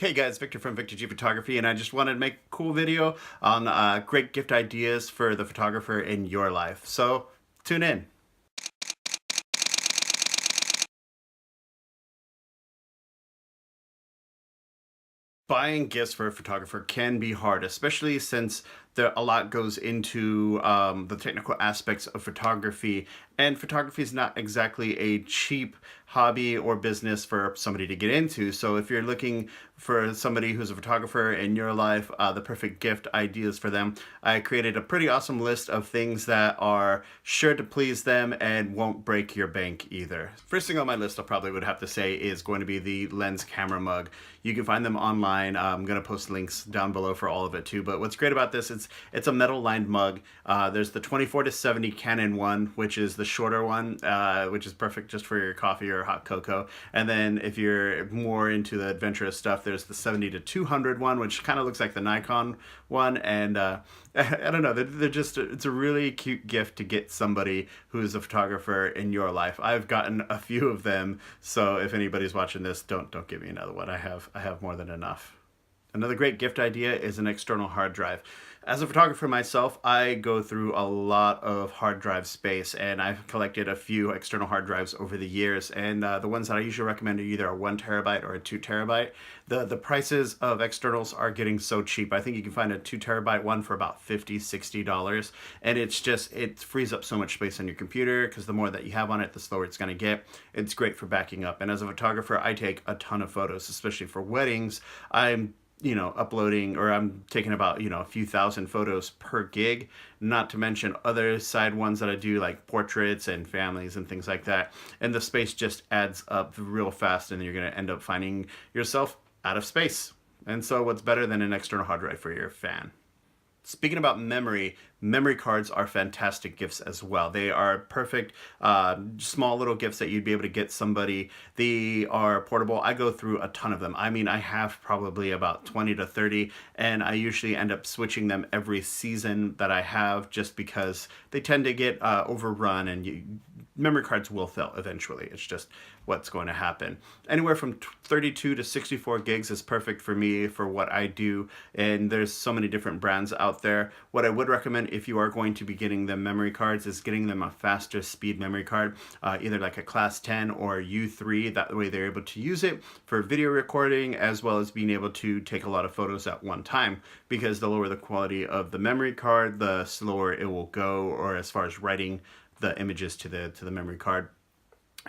Hey guys, Victor from Victor G Photography, and I just wanted to make a cool video on great gift ideas for the photographer in your life. So tune in. Buying gifts for a photographer can be hard, especially since a lot goes into the technical aspects of photography. And photography is not exactly a cheap hobby or business for somebody to get into. So if you're looking for somebody who's a photographer in your life, the perfect gift ideas for them, I created a pretty awesome list of things that are sure to please them and won't break your bank either. First thing on my list I probably would have to say is going to be the lens camera mug. You can find them online. I'm going to post links down below for all of it too. But what's great about this, it's a metal lined mug. There's the 24-70 Canon one, which is the shorter one, which is perfect just for your coffee or hot cocoa. And then if you're more into the adventurous stuff, there's the 70-200 one, which kind of looks like the Nikon one. And I don't know, they're just, it's a really cute gift to get somebody who's a photographer in your life. I've gotten a few of them, so if anybody's watching this, don't give me another one. I have more than enough. Another great gift idea is an external hard drive. As a photographer myself, I go through a lot of hard drive space, and I've collected a few external hard drives over the years. And the ones that I usually recommend are either a 1 TB or a 2 TB. The prices of externals are getting so cheap. I think you can find a 2 TB one for about $50-$60, and it frees up so much space on your computer because the more that you have on it, the slower it's going to get. It's great for backing up. And as a photographer, I take a ton of photos, especially for weddings. I'm uploading, or I'm taking about, a few thousand photos per gig, not to mention other side ones that I do like portraits and families and things like that. And the space just adds up real fast, and you're going to end up finding yourself out of space. And so what's better than an external hard drive for your fan? Speaking about memory cards are fantastic gifts as well. They are perfect, small little gifts that you'd be able to get somebody. They are portable. I go through a ton of them. I mean, I have probably about 20 to 30, and I usually end up switching them every season that I have, just because they tend to get overrun, and memory cards will fail eventually. It's just what's going to happen. Anywhere from 32 to 64 gigs is perfect for me for what I do, and there's so many different brands out there. What I would recommend if you are going to be getting them memory cards is getting them a faster speed memory card, either like a class 10 or U3. That way they're able to use it for video recording as well as being able to take a lot of photos at one time, because the lower the quality of the memory card, the slower it will go, or as far as writing the images to the memory card.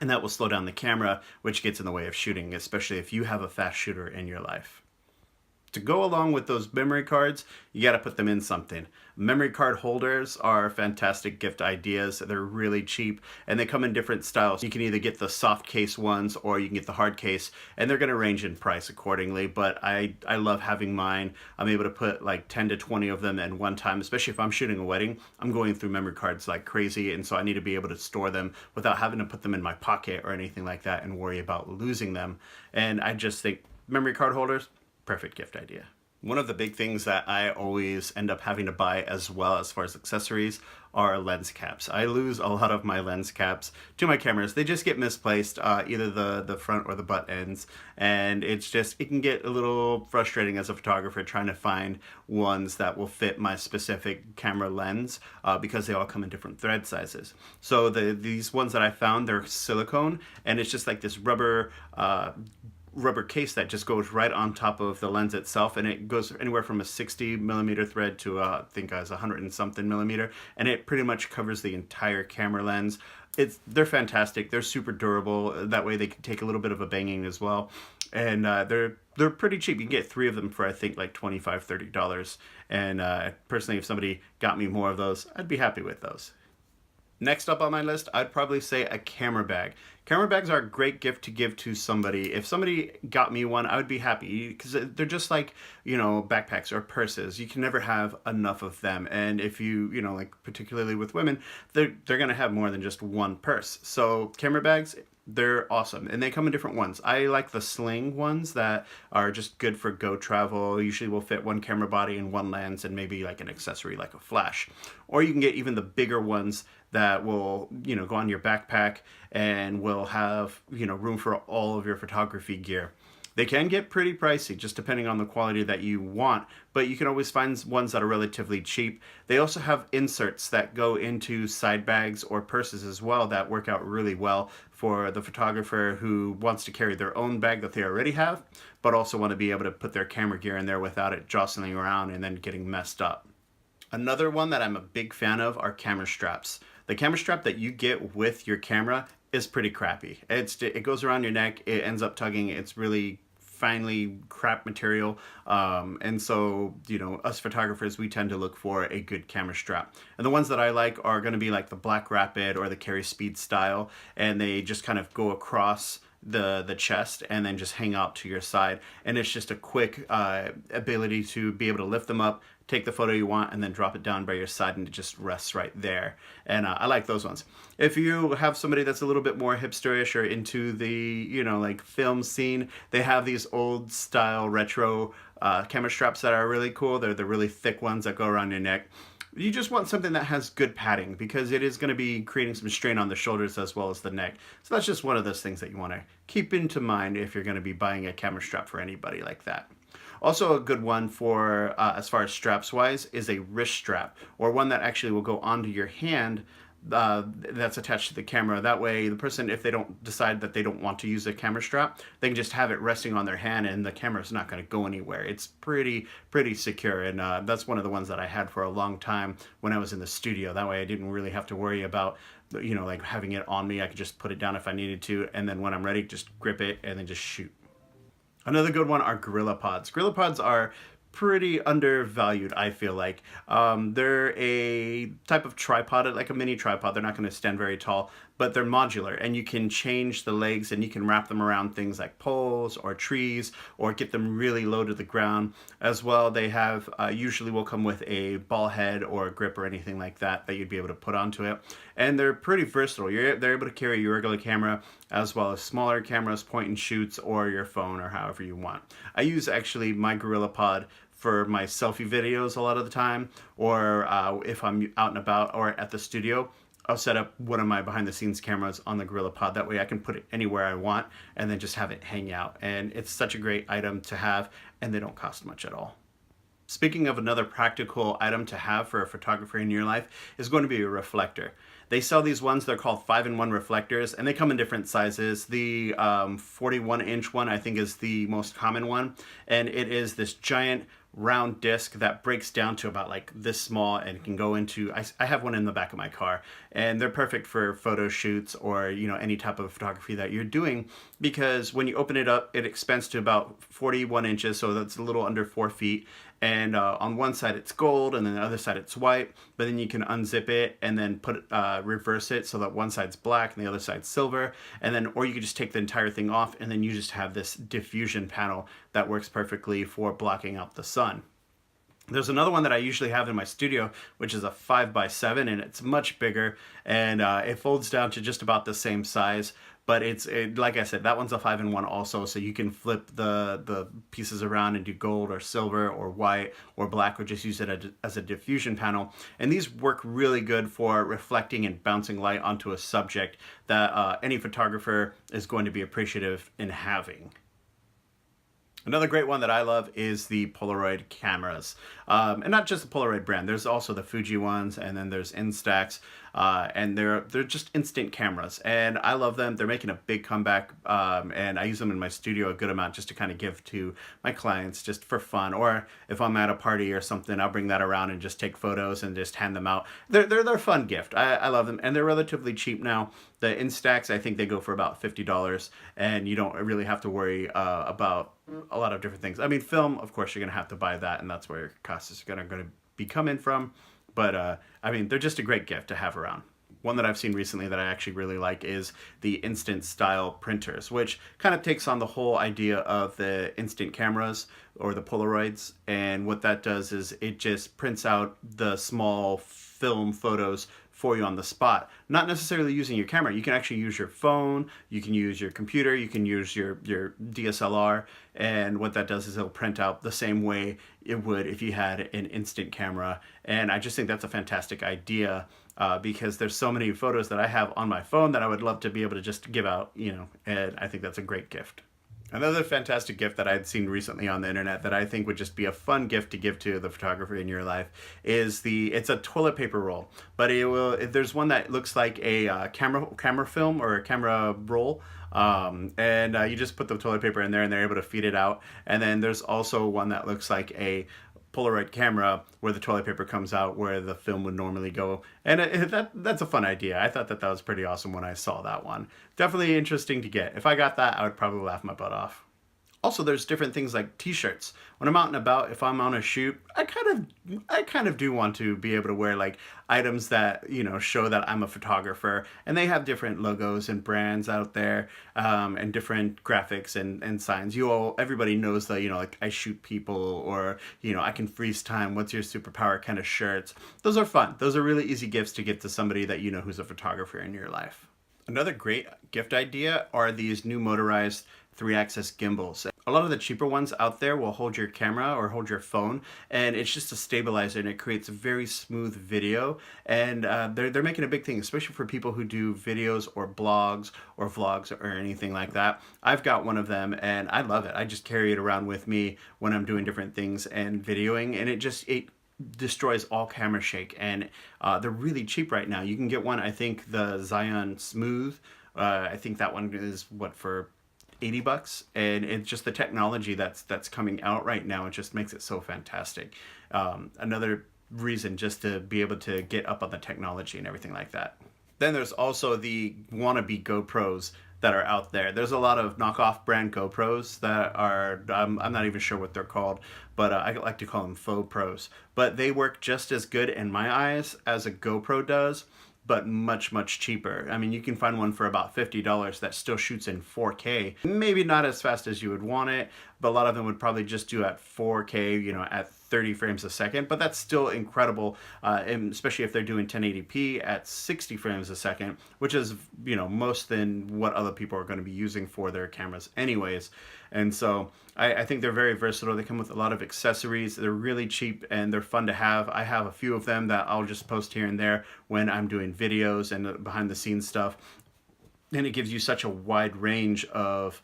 And that will slow down the camera, which gets in the way of shooting, especially if you have a fast shooter in your life. To go along with those memory cards, you got to put them in something. Memory card holders are fantastic gift ideas. They're really cheap, and they come in different styles. You can either get the soft case ones or you can get the hard case, and they're going to range in price accordingly. But I love having mine. I'm able to put like 10 to 20 of them in one time, especially if I'm shooting a wedding. I'm going through memory cards like crazy, and so I need to be able to store them without having to put them in my pocket or anything like that and worry about losing them. And I just think memory card holders, perfect gift idea. One of the big things that I always end up having to buy as well, as far as accessories, are lens caps. I lose a lot of my lens caps to my cameras. They just get misplaced, either the front or the butt ends, and it can get a little frustrating as a photographer trying to find ones that will fit my specific camera lens, because they all come in different thread sizes. So these ones that I found, they're silicone, and it's just like this rubber case that just goes right on top of the lens itself, and it goes anywhere from a 60mm thread to I think as 100 and something millimeter, and it pretty much covers the entire camera lens. They're fantastic. They're super durable. That way they can take a little bit of a banging as well, and they're pretty cheap. You can get 3 of them for I think like $25-$30, and personally, if somebody got me more of those, I'd be happy with those. Next up on my list, I'd probably say a camera bag. Camera bags are a great gift to give to somebody. If somebody got me one, I would be happy, because they're just like, backpacks or purses. You can never have enough of them. And if like particularly with women, they're going to have more than just one purse. So camera bags, they're awesome, and they come in different ones. I like the sling ones that are just good for go travel. Usually will fit one camera body and one lens and maybe like an accessory like a flash. Or you can get even the bigger ones that will, go on your backpack and will have, room for all of your photography gear. They can get pretty pricey just depending on the quality that you want, but you can always find ones that are relatively cheap. They also have inserts that go into side bags or purses as well that work out really well for the photographer who wants to carry their own bag that they already have, but also want to be able to put their camera gear in there without it jostling around and then getting messed up. Another one that I'm a big fan of are camera straps. The camera strap that you get with your camera is pretty crappy. It goes around your neck, it ends up tugging, it's really finely crap material, and so us photographers, we tend to look for a good camera strap, and the ones that I like are going to be like the Black Rapid or the Carry Speed style, and they just kind of go across the chest and then just hang out to your side, and it's just a quick ability to be able to lift them up, take the photo you want, and then drop it down by your side, and it just rests right there. And I like those ones. If you have somebody that's a little bit more hipsterish or into the like film scene, they have these old style retro camera straps that are really cool. They're the really thick ones that go around your neck. You just want something that has good padding because it is going to be creating some strain on the shoulders as well as the neck. So that's just one of those things that you want to keep into mind if you're going to be buying a camera strap for anybody like that. Also a good one for as far as straps wise is a wrist strap, or one that actually will go onto your hand that's attached to the camera. That way the person, if they don't decide that they don't want to use a camera strap, they can just have it resting on their hand and the camera's not going to go anywhere. It's pretty secure, and that's one of the ones that I had for a long time when I was in the studio. That way I didn't really have to worry about like having it on me. I could just put it down if I needed to, and then when I'm ready, just grip it and then just shoot. Another good one are GorillaPods. GorillaPods are pretty undervalued, I feel like. They're a type of tripod, like a mini tripod. They're not going to stand very tall, but they're modular, and you can change the legs and you can wrap them around things like poles or trees, or get them really low to the ground. As well, they have usually will come with a ball head or a grip or anything like that you'd be able to put onto it. And they're pretty versatile. They're able to carry your regular camera as well as smaller cameras, point and shoots, or your phone, or however you want. I use actually my GorillaPod for my selfie videos a lot of the time, or if I'm out and about or at the studio, I'll set up one of my behind the scenes cameras on the GorillaPod. That way I can put it anywhere I want and then just have it hang out. And it's such a great item to have, and they don't cost much at all. Speaking of another practical item to have for a photographer in your life is going to be a reflector. They sell these ones, they're called 5-in-1 reflectors, and they come in different sizes. The 41-inch one, I think, is the most common one, and it is this giant round disc that breaks down to about like this small and can go into, I have one in the back of my car, and they're perfect for photo shoots or any type of photography that you're doing, because when you open it up, it expands to about 41 inches, so that's a little under 4 feet. And on one side it's gold, and then the other side it's white, but then you can unzip it and then reverse it so that one side's black and the other side's silver, and then, or you could just take the entire thing off, and then you just have this diffusion panel that works perfectly for blocking out the sun. There's another one that I usually have in my studio, which is a 5x7, and it's much bigger, and it folds down to just about the same size. But like I said, that one's a 5-in-1 also, so you can flip the pieces around and do gold or silver or white or black, or just use it as a diffusion panel. And these work really good for reflecting and bouncing light onto a subject that any photographer is going to be appreciative in having. Another great one that I love is the Polaroid cameras. And not just the Polaroid brand, there's also the Fuji ones, and then there's Instax, and they're just instant cameras, and I love them. They're making a big comeback, and I use them in my studio a good amount just to kind of give to my clients just for fun, or if I'm at a party or something, I'll bring that around and just take photos and just hand them out. They're a fun gift. I love them, and they're relatively cheap now. The Instax, I think they go for about $50, and you don't really have to worry about a lot of different things. I mean, film, of course, you're going to have to buy that, and that's where your cost is going to be coming from. But, I mean, they're just a great gift to have around. One that I've seen recently that I actually really like is the instant style printers, which kind of takes on the whole idea of the instant cameras or the Polaroids. And what that does is it just prints out the small film photos for you on the spot, not necessarily using your camera. You can actually use your phone, you can use your computer, you can use your DSLR, and what that does is it'll print out the same way it would if you had an instant camera. And I just think that's a fantastic idea, because there's so many photos that I have on my phone that I would love to be able to just give out, and I think that's a great gift. Another fantastic gift that I'd seen recently on the internet that I think would just be a fun gift to give to the photographer in your life is it's a toilet paper roll, but there's one that looks like a camera film or a camera roll. And you just put the toilet paper in there and they're able to feed it out. And then there's also one that looks like a Polaroid camera where the toilet paper comes out where the film would normally go. And that's a fun idea. I thought that that was pretty awesome when I saw that one. Definitely interesting to get. If I got that, I would probably laugh my butt off. Also, there's different things like t-shirts. When I'm out and about, if I'm on a shoot, I kind of do want to be able to wear like items that, show that I'm a photographer. And they have different logos and brands out there, and different graphics and signs. Everybody knows that, like I shoot people, or, I can freeze time. What's your superpower kind of shirts. Those are fun. Those are really easy gifts to give to somebody that you know who's a photographer in your life. Another great gift idea are these new motorized 3-axis gimbals. A lot of the cheaper ones out there will hold your camera or hold your phone, and it's just a stabilizer, and it creates a very smooth video. And they're making a big thing, especially for people who do videos or blogs or vlogs or anything like that. I've got one of them, and I love it. I just carry it around with me when I'm doing different things and videoing, and it destroys all camera shake. And they're really cheap right now. You can get one, I think the Zion Smooth, I think that one is what, for $80, and it's just the technology that's coming out right now. It just makes it so fantastic. Another reason just to be able to get up on the technology and everything like that. Then there's also the wannabe GoPros that are out there. There's a lot of knockoff brand GoPros that are, I'm not even sure what they're called, but I like to call them faux pros. But they work just as good in my eyes as a GoPro does, but much, much cheaper. I mean, you can find one for about $50 that still shoots in 4K. Maybe not as fast as you would want it, but a lot of them would probably just do at 4K, at 30 frames a second, but that's still incredible, and especially if they're doing 1080p at 60 frames a second, which is, most than what other people are going to be using for their cameras anyways. And so I think they're very versatile. They come with a lot of accessories. They're really cheap and they're fun to have. I have a few of them that I'll just post here and there when I'm doing videos and behind the scenes stuff. And it gives you such a wide range of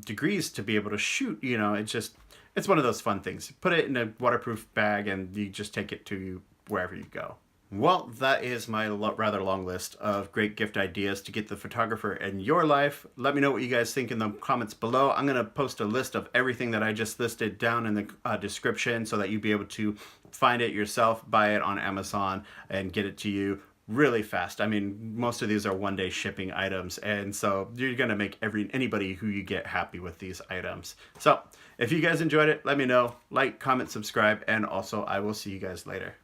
degrees to be able to shoot. It's one of those fun things. Put it in a waterproof bag and you just take it to you wherever you go. Well, that is my rather long list of great gift ideas to get the photographer in your life. Let me know what you guys think in the comments below. I'm going to post a list of everything that I just listed down in the description so that you'll be able to find it yourself, buy it on Amazon, and get it to you really fast. I mean, most of these are one-day shipping items, and so you're going to make anybody who you get happy with these items. So if you guys enjoyed it, let me know. Like, comment, subscribe, and also I will see you guys later.